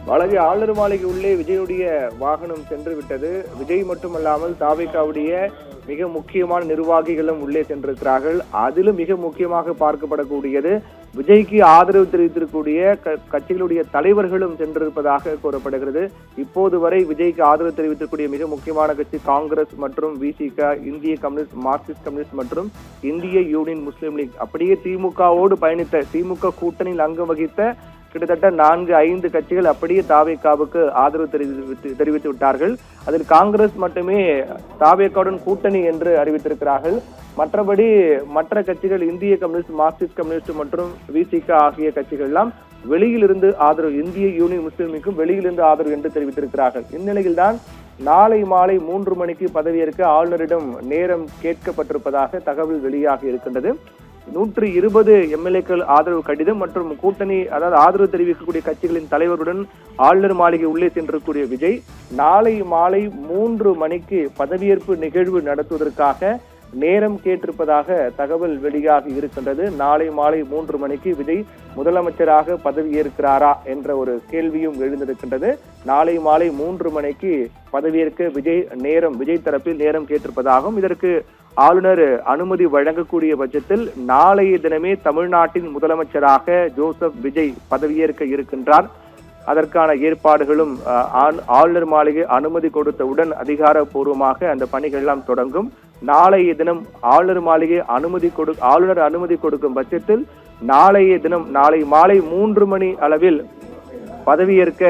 வழக்கு ஆளுநர் மாளிகை உள்ளே விஜயுடைய வாகனம் சென்று விட்டது. விஜய் மட்டுமல்லாமல் தாவேகாவுடைய மிக முக்கியமான நிர்வாகிகளும் உள்ளே சென்றிருக்கிறார்கள். அதிலும் மிக முக்கியமாக பார்க்கப்படக்கூடியது விஜய்க்கு ஆதரவு தெரிவித்திருக்கக்கூடிய கட்சிகளுடைய தலைவர்களும் சென்றிருப்பதாக கூறப்படுகிறது. இப்போது வரை விஜய்க்கு ஆதரவு தெரிவித்திருக்கூடிய மிக முக்கியமான கட்சி காங்கிரஸ் மற்றும் விசிக, இந்திய கம்யூனிஸ்ட், மார்க்சிஸ்ட் கம்யூனிஸ்ட் மற்றும் இந்திய யூனியன் முஸ்லீம் லீக், அப்படியே திமுகவோடு பயணித்த திமுக கூட்டணியில் அங்கம் வகித்த கிட்டத்தட்ட 4-5 கட்சிகள் அப்படியே தாவேகாவுக்கு ஆதரவு தெரிவித்து விட்டார்கள். அதில் காங்கிரஸ் மட்டுமே தாவேகாவுடன் கூட்டணி என்று அறிவித்திருக்கிறார்கள். மற்றபடி மற்ற கட்சிகள் இந்திய கம்யூனிஸ்ட், மார்க்சிஸ்ட் கம்யூனிஸ்ட் மற்றும் விசிக ஆகிய கட்சிகள் எல்லாம் வெளியிலிருந்து ஆதரவு, இந்திய யூனியன் முஸ்லீம் லீக்கும் வெளியிலிருந்து ஆதரவு என்று தெரிவித்திருக்கிறார்கள். இந்நிலையில்தான் நாளை மாலை 3 மணிக்கு பதவியேற்க ஆளுநரிடம் நேரம் கேட்கப்பட்டிருப்பதாக தகவல் வெளியாகி இருக்கின்றது. 120 எம்எல்ஏக்கள் ஆதரவு கடிதம் மற்றும் கூட்டணி, அதாவது ஆதரவு தெரிவிக்கக்கூடிய கட்சிகளின் தலைவருடன் ஆளுநர் மாளிகை உள்ளே சென்றக்கூடிய விஜய் நாளை மாலை 3 மணிக்கு பதவியேற்பு நிகழ்வு நடத்துவதற்காக நேரம் கேட்டிருப்பதாக தகவல் வெளியாகி இருக்கின்றது. நாளை மாலை 3 மணிக்கு விஜய் முதலமைச்சராக பதவியேற்கிறாரா என்ற ஒரு கேள்வியும் எழுந்திருக்கின்றது. நாளை மாலை 3 மணிக்கு பதவியேற்க விஜய் தரப்பில் நேரம் கேட்டிருப்பதாகவும், இதற்கு ஆளுநர் அனுமதி வழங்கக்கூடிய பட்சத்தில் நாளைய தினமே தமிழ்நாட்டின் முதலமைச்சராக ஜோசப் விஜய் பதவியேற்க இருக்கின்றார். அதற்கான ஏற்பாடுகளும் ஆளுநர் மாளிகை அனுமதி கொடுத்தவுடன் அதிகாரப்பூர்வமாக அந்த பணிகள் எல்லாம் தொடங்கும். நாளைய தினம் ஆளுநர் அனுமதி கொடுக்கும் பட்சத்தில் நாளைய தினம் நாளை மாலை 3 மணி அளவில் பதவியேற்க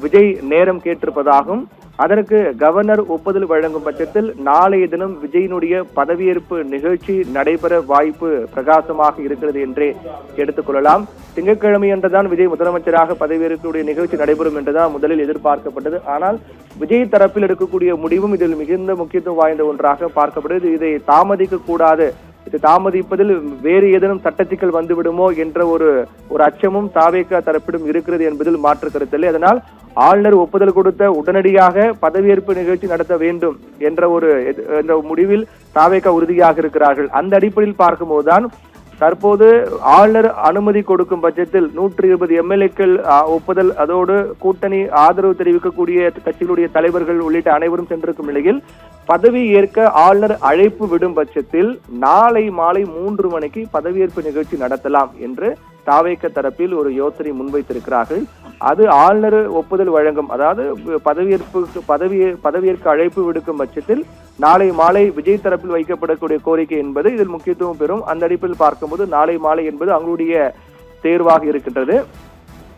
விஜய் நேரம் கேட்டிருப்பதாகவும், அதற்கு கவர்னர் ஒப்புதல் வழங்கும் பட்சத்தில் நாளைய தினம் விஜயினுடைய பதவியேற்பு நிகழ்ச்சி நடைபெற வாய்ப்பு பிரகாசமாக இருக்கிறது என்றே எடுத்துக்கொள்ளலாம். திங்கட்கிழமை என்றுதான் விஜய் முதலமைச்சராக பதவியேற்கக்கூடிய நிகழ்ச்சி நடைபெறும் என்றுதான் முதலில் எதிர்பார்க்கப்பட்டது. ஆனால் விஜய் தரப்பில் எடுக்கக்கூடிய முடிவும் இதில் மிகுந்த முக்கியத்துவம் வாய்ந்த ஒன்றாக பார்க்கப்படுது. இதை தாமதிக்க கூடாது, இது தாமதிப்பதில் வேறு ஏதேனும் சட்டச்சிக்கல் வந்துவிடுமோ என்ற ஒரு அச்சமும் தாவேகா தரப்பிலும் இருக்கிறது என்பதில் மாற்று கருத்தில்லை. அதனால் ஆளுநர் ஒப்புதல் கொடுத்த உடனடியாக பதவியேற்பு நிகழ்ச்சி நடத்த வேண்டும் என்ற முடிவில் தாவேகா உறுதியாக இருக்கிறார்கள். அந்த அடிப்படையில் பார்க்கும்போதுதான் தற்போது ஆளுநர் அனுமதி கொடுக்கும் பட்சத்தில் 120 எம்எல்ஏக்கள் ஒப்புதல், அதோடு கூட்டணி ஆதரவு தெரிவிக்கக்கூடிய கட்சிகளுடைய தலைவர்கள் உள்ளிட்ட அனைவரும் சென்றிருக்கும் நிலையில் பதவி ஏற்க ஆளுநர் அழைப்பு விடும் பட்சத்தில் நாளை மாலை 3 மணிக்கு பதவியேற்பு நிகழ்ச்சி நடத்தலாம் என்று தாவேக தரப்பில் ஒரு யோசனை முன்வைத்திருக்கிறார்கள். அது ஆளுநர் ஒப்புதல் வழங்கும், அதாவது பதவியேற்க அழைப்பு விடுக்கும் பட்சத்தில் நாளை மாலை விஜய் தரப்பில் வைக்கப்படக்கூடிய கோரிக்கை என்பது இதில் முக்கியத்துவம் பெறும். அந்த அடிப்படையில் பார்க்கும்போது நாளை மாலை என்பது அவங்களுடைய தேர்வாக இருக்கின்றது.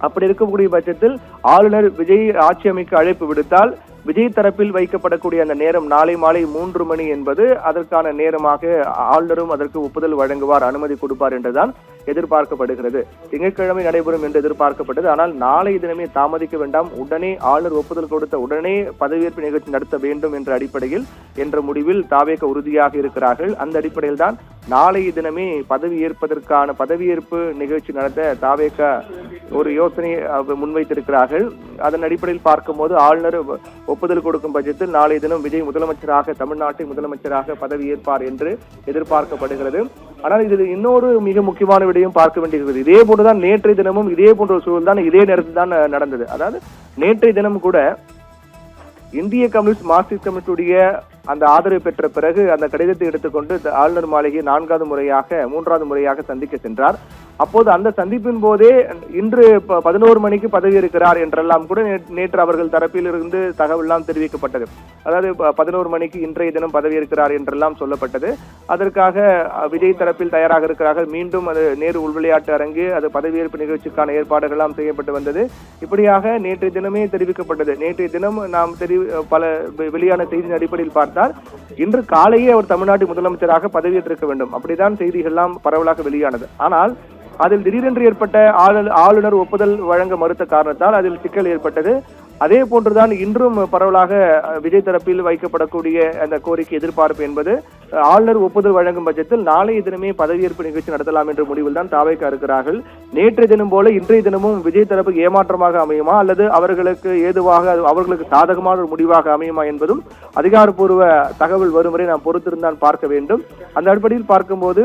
அப்படி இருக்கக்கூடிய பட்சத்தில் ஆளுநர் விஜய் ஆட்சி அமைக்க அழைப்பு விடுத்தால் விஜய் தரப்பில் வைக்கப்படக்கூடிய அந்த நேரம் நாளை மாலை 3 மணி என்பது அதற்கான நேரமாக ஆளுநரும் அதற்கு ஒப்புதல் வழங்குவார், அனுமதி கொடுப்பார் என்றுதான் எதிர்பார்க்கப்படுகிறது. திங்கட்கிழமை நடைபெறும் என்று எதிர்பார்க்கப்பட்டது. ஆனால் நாளை தினமே தாமதிக்க வேண்டாம், உடனே ஆளுநர் ஒப்புதல் கொடுத்த உடனே பதவியேற்பு நிகழ்ச்சி நடத்த வேண்டும் என்ற அடிப்படையில் என்ற முடிவில் தாவேக உறுதியாக இருக்கிறார்கள். அந்த அடிப்படையில் தான் நாளைய தினமே பதவியேற்பு நிகழ்ச்சி நடத்த தாவேக ஒரு யோசனை முன்வைத்திருக்கிறார்கள். அதன் அடிப்படையில் பார்க்கும்போது ஆளுநர் ஒப்புதல் கொடுக்கும் பட்சத்தில் நாளைய தினம் விஜய் தமிழ்நாட்டின் முதலமைச்சராக பதவியேற்பார் என்று எதிர்பார்க்கப்படுகிறது. ஆனால் இதில் இன்னொரு மிக முக்கியமான விடயம் பார்க்க வேண்டியிருக்கிறது. இதே போன்றுதான் நேற்றைய தினமும் இதே போன்ற ஒரு சூழல் தான் இதே நேரத்தில் தான் நடந்தது. அதாவது நேற்றைய தினம் கூட இந்திய கம்யூனிஸ்ட், மார்க்சிஸ்ட் கம்யூனிஸ்டுடைய அந்த ஆதரவு பெற்ற பிறகு அந்த கடிதத்தை எடுத்துக்கொண்டு ஆளுநர் மாளிகை 3வது முறையாக சந்திக்க சென்றார். அப்போது அந்த சந்திப்பின் போதே இன்று 11 மணிக்கு பதவியேற்கிறார் என்றெல்லாம் கூட நேற்று அவர்கள் தரப்பிலிருந்து தகவல் எல்லாம் தெரிவிக்கப்பட்டது. அதாவது 11 மணிக்கு இன்றைய தினம் பதவியேற்கிறார் என்றெல்லாம் சொல்லப்பட்டது. அதற்காக விஜய் தரப்பில் தயாராக இருக்கிறார்கள். மீண்டும் அது நேரு உள்விளையாட்டு அரங்கு, அது பதவியேற்பு நிகழ்ச்சிக்கான ஏற்பாடுகள் எல்லாம் செய்யப்பட்டு வந்தது. இப்படியாக நேற்றைய தினமே தெரிவிக்கப்பட்டது. நேற்றைய தினம் நாம் பல வெளியான செய்தியின் அடிப்படையில் பார்த்தால் இன்று காலையே அவர் தமிழ்நாட்டு முதலமைச்சராக பதவியேற்றிருக்க வேண்டும், அப்படிதான் செய்திகள் எல்லாம் பரவலாக வெளியானது. ஆனால் அதில் திடீரென்று ஏற்பட்ட ஆளுநர் ஒப்புதல் வழங்க மறுத்த காரணத்தால் அதில் சிக்கல் ஏற்பட்டது. அதே போன்றுதான் இன்றும் பரவலாக விஜய் தரப்பில் வைக்கப்படக்கூடிய அந்த கோரிக்கை எதிர்பார்ப்பு என்பது ஆளுநர் ஒப்புதல் வழங்கும் பட்சத்தில் நாளைய தினமே பதவியேற்பு நிகழ்ச்சி நடத்தலாம் என்ற முடிவில் தான் தாவேக இருக்கிறார்கள். நேற்றைய தினம் போல இன்றைய தினமும் விஜய் தரப்புக்கு ஏமாற்றமாக அமையுமா அல்லது அவர்களுக்கு ஏதுவாக அவர்களுக்கு சாதகமான ஒரு முடிவாக அமையுமா என்பதும் அதிகாரப்பூர்வ தகவல் வரும் வரை நாம் பொறுத்திருந்தான் பார்க்க வேண்டும். அந்த அடிப்படையில் பார்க்கும்போது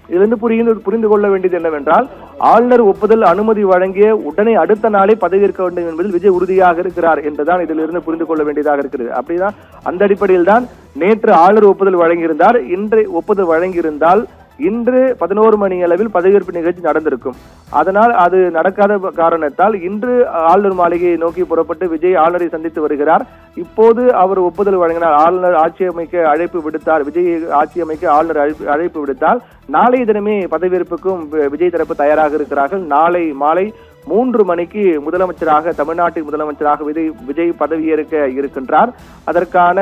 இதிலிருந்து புரிந்து கொள்ள வேண்டியது என்னவென்றால், ஆளுநர் ஒப்புதல் அனுமதி வழங்கிய உடனே அடுத்த நாளே பதவியேற்க வேண்டும் என்பதில் விஜய் உறுதியாக இருக்கிறார் என்றுதான் இதிலிருந்து புரிந்து கொள்ள வேண்டியதாக இருக்கிறது. அப்படிதான் அந்த அடிப்படையில் தான் நேற்று ஆளுநர் ஒப்புதல் வழங்கியிருந்தார். இன்று ஒப்புதல் வழங்கியிருந்தால் இன்று 11 மணி அளவில் பதவியேற்பு நிகழ்ச்சி நடந்திருக்கும். அதனால் அது நடக்காத காரணத்தால் இன்று ஆளுநர் மாளிகையை நோக்கி புறப்பட்டு விஜய் ஆளுநரை சந்தித்து வருகிறார். இப்போது அவர் ஒப்புதல் வழங்கினார். ஆளுநர் ஆட்சி அமைக்க அழைப்பு விடுத்தார். விஜய் ஆட்சி அமைக்க ஆளுநர் அழைப்பு விடுத்தால் நாளைய தினமே பதவியேற்புக்கும் விஜய் தரப்பு தயாராக இருக்கிறார்கள். நாளை மாலை 3 மணிக்கு முதலமைச்சராக, தமிழ்நாட்டின் முதலமைச்சராக விஜய் பதவியேற்க இருக்கின்றார். அதற்கான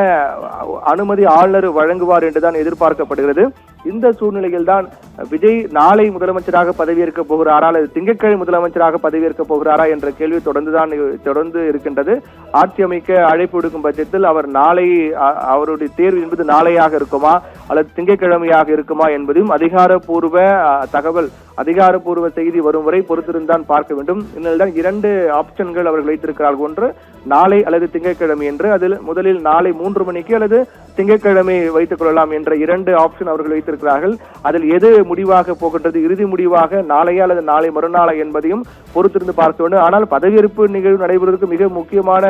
அனுமதி ஆளுநர் வழங்குவார் என்றுதான் எதிர்பார்க்கப்படுகிறது. இந்த சூழ்நிலையில் தான் விஜய் நாளை முதலமைச்சராக பதவியேற்க போகிறாரா அல்லது திங்கட்கிழமை முதலமைச்சராக பதவியேற்க போகிறாரா என்ற கேள்வி தொடர்ந்து இருக்கின்றது. ஆட்சி அமைக்க அழைப்பு விடுக்கும் பட்சத்தில் அவர் நாளை அவருடைய தேர்வு என்பது நாளையாக இருக்குமா அல்லது திங்கட்கிழமையாக இருக்குமா என்பதும் அதிகாரப்பூர்வ தகவல், அதிகாரப்பூர்வ செய்தி வரும் வரை பொறுத்திருந்தான் பார்க்க வேண்டும். இந்நிலையில் 2 ஆப்ஷன்கள் அவர்கள் வைத்திருக்கிறார்கள். ஒன்று நாளை அல்லது திங்கட்கிழமை என்று. அதில் முதலில் நாளை 3 மணிக்கு அல்லது திங்கட்கிழமை வைத்துக் கொள்ளலாம் என்ற 2 ஆப்ஷன் அவர்கள் வைத்திருக்கிறார்கள். அதில் எது முடிவாக போகின்றது, இறுதி முடிவாக நாளையா அல்லது நாளை மறுநாளா என்பதையும் பொறுத்திருந்து பார்க்க வேண்டும். ஆனால் பதவியேற்பு நிகழ்வு நடைபெறுவதற்கு மிக முக்கியமான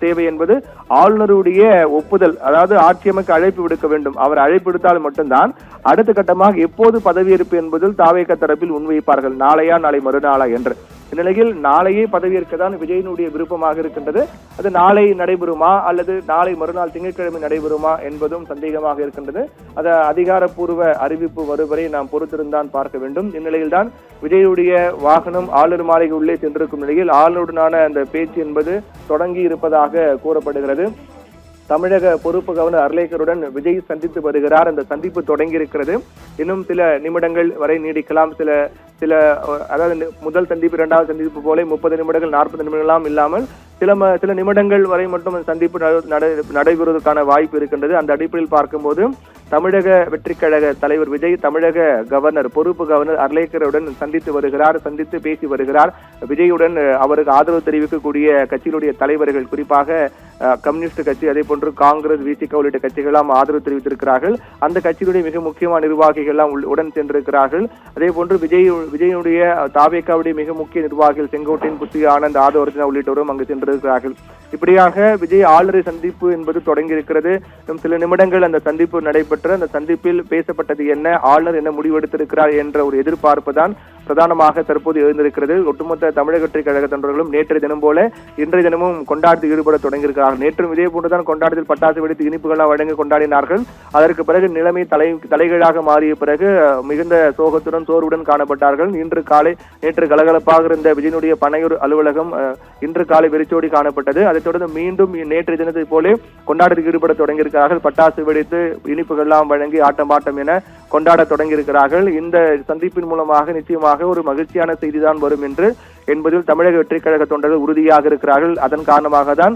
தேவை என்பது ஆளுநருடைய ஒப்புதல். அதாவது ஆட்சி அமைக்க அழைப்பு விடுக்க வேண்டும். அவர் அழைப்பு விடுத்தால் மட்டும்தான் அடுத்த கட்டமாக எப்போது பதவியேற்பு என்பதில் தாவேக தரப்பில் முன்வைப்பார்கள், நாளையா நாளை மறுநாளா என்று. இந்நிலையில் நாளையே பதவியேற்க தான் விஜயனுடைய விருப்பமாக இருக்கின்றது. அது நாளை நடைபெறுமா அல்லது நாளை மறுநாள் திங்கட்கிழமை நடைபெறுமா என்பதும் சந்தேகமாக இருக்கின்றது. அது அதிகாரப்பூர்வ அறிவிப்பு வருவரை நாம் பொறுத்திருந்தான் பார்க்க வேண்டும். இந்நிலையில் தான் விஜயுடைய வாகனம் ஆளுநர் மாளிகை உள்ளே சென்றிருக்கும் நிலையில் ஆளுநருடனான அந்த பேச்சு என்பது தொடங்கி இருப்பதாக கூறப்படுகிறது. தமிழக பொறுப்பு கவர்னர் அர்லேக்கருடன் விஜய் சந்தித்து வருகிறார். அந்த சந்திப்பு தொடங்கி இருக்கிறது. இன்னும் சில நிமிடங்கள் வரை நீடிக்கலாம். சில அதாவது முதல் சந்திப்பு 2வது சந்திப்பு போல 30 நிமிடங்கள் 40 நிமிடங்களாம் இல்லாமல் சில நிமிடங்கள் வரை மட்டும் சந்திப்பு நடைபெறுவதற்கான வாய்ப்பு இருக்கின்றது. அந்த அடிப்படையில் பார்க்கும்போது தமிழக வெற்றிக் கழக தலைவர் விஜய் தமிழக பொறுப்பு கவர்னர் அர்லேக்கருடன் சந்தித்து வருகிறார், சந்தித்து பேசி வருகிறார். விஜயுடன் அவருக்கு ஆதரவு தெரிவிக்கக்கூடிய கட்சிகளுடைய தலைவர்கள், குறிப்பாக கம்யூனிஸ்ட் கட்சி, அதே போன்று காங்கிரஸ், விசிக உள்ளிட்ட கட்சிகளாம் ஆதரவு தெரிவித்திருக்கிறார்கள். அந்த கட்சியுடைய மிக முக்கியமான நிர்வாகிகள் எல்லாம் உடன் சென்றிருக்கிறார்கள். அதே போன்று விஜயனுடைய தாவேகாவுடைய மிக முக்கிய நிர்வாகிகள் செங்கோட்டையன், புத்தி ஆனந்த், ஆதவர்ஜனா உள்ளிட்டோரும் அங்கு சென்றிருக்கிறார்கள். இப்படியாக விஜய் ஆளுநரை சந்திப்பு என்பது தொடங்கி இருக்கிறது. சில நிமிடங்கள் அந்த சந்திப்பு நடைபெற்ற அந்த சந்திப்பில் பேசப்பட்டது என்ன, ஆளுநர் என்ன முடிவெடுத்திருக்கிறார் என்ற ஒரு எதிர்பார்ப்பு தான் பிரதானமாக தற்போது எழுந்திருக்கிறது. ஒட்டுமொத்த தமிழக வெற்றிக் கழக தொண்டர்களும் நேற்றைய தினம் போல இன்றைய தினமும் கொண்டாட்டத்தில் ஈடுபட தொடங்கியிருக்கிறார்கள். நேற்றும் இதே போன்றுதான் கொண்டாட்டத்தில் பட்டாசு வெடித்து இனிப்புகளாக வழங்கி கொண்டாடினார்கள். அதற்கு பிறகு நிலைமை தலைகீழாக மாறிய பிறகு மிகுந்த சோகத்துடன் சோர்வுடன் காணப்பட்டார்கள். நேற்று கலகலப்பாக இருந்த விஜயனுடைய பனையூர் அலுவலகம் இன்று காலை வெறிச்சோடி காணப்பட்டது. அதைத் தொடர்ந்து மீண்டும் நேற்றைய தினத்தை போல கொண்டாட்டத்தில் ஈடுபட தொடங்கியிருக்கிறார்கள். பட்டாசு வெடித்து இனிப்புகள் எல்லாம் வழங்கி ஆட்டம் பாட்டம் என கொண்டாட தொடங்கியிருக்கிறார்கள். இந்த சந்திப்பின் மூலமாக நிச்சயமாக ஒரு மகிழ்ச்சியான செய்திதான் வரும் என்பதில் தமிழக வெற்றிக் கழக தொண்டர்கள் உறுதியாக இருக்கிறார்கள். அதன் காரணமாக தான்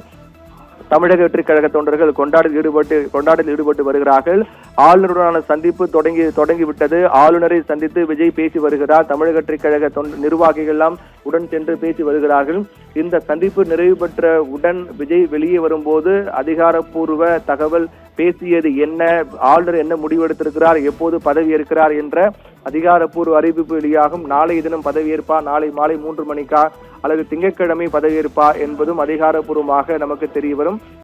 தமிழக வெற்றிக் கழக தொண்டர்கள் கொண்டாட்டத்தில் ஈடுபட்டு வருகிறார்கள். ஆளுநருடனான சந்திப்பு தொடங்கிவிட்டது. ஆளுநரை சந்தித்து விஜய் பேசி வருகிறார். தமிழக வெற்றிக் கழக நிர்வாகிகள் எல்லாம் உடன் சென்று பேசி வருகிறார்கள். இந்த சந்திப்பு நிறைவு பெற்ற உடன் விஜய் வெளியே வரும்போது அதிகாரப்பூர்வ தகவல் பேசியது என்ன, ஆளுநர் என்ன முடிவெடுத்திருக்கிறார், எப்போது பதவியேற்கிறார் என்ற அதிகாரப்பூர்வ அறிவிப்பு வெளியாகும். நாளை தினம் பதவியேற்பா, நாளை மாலை 3 மணிக்கா அல்லது திங்கட்கிழமை பதவியேற்பா என்பதும் அதிகாரப்பூர்வமாக நமக்கு தெரிய வரும்.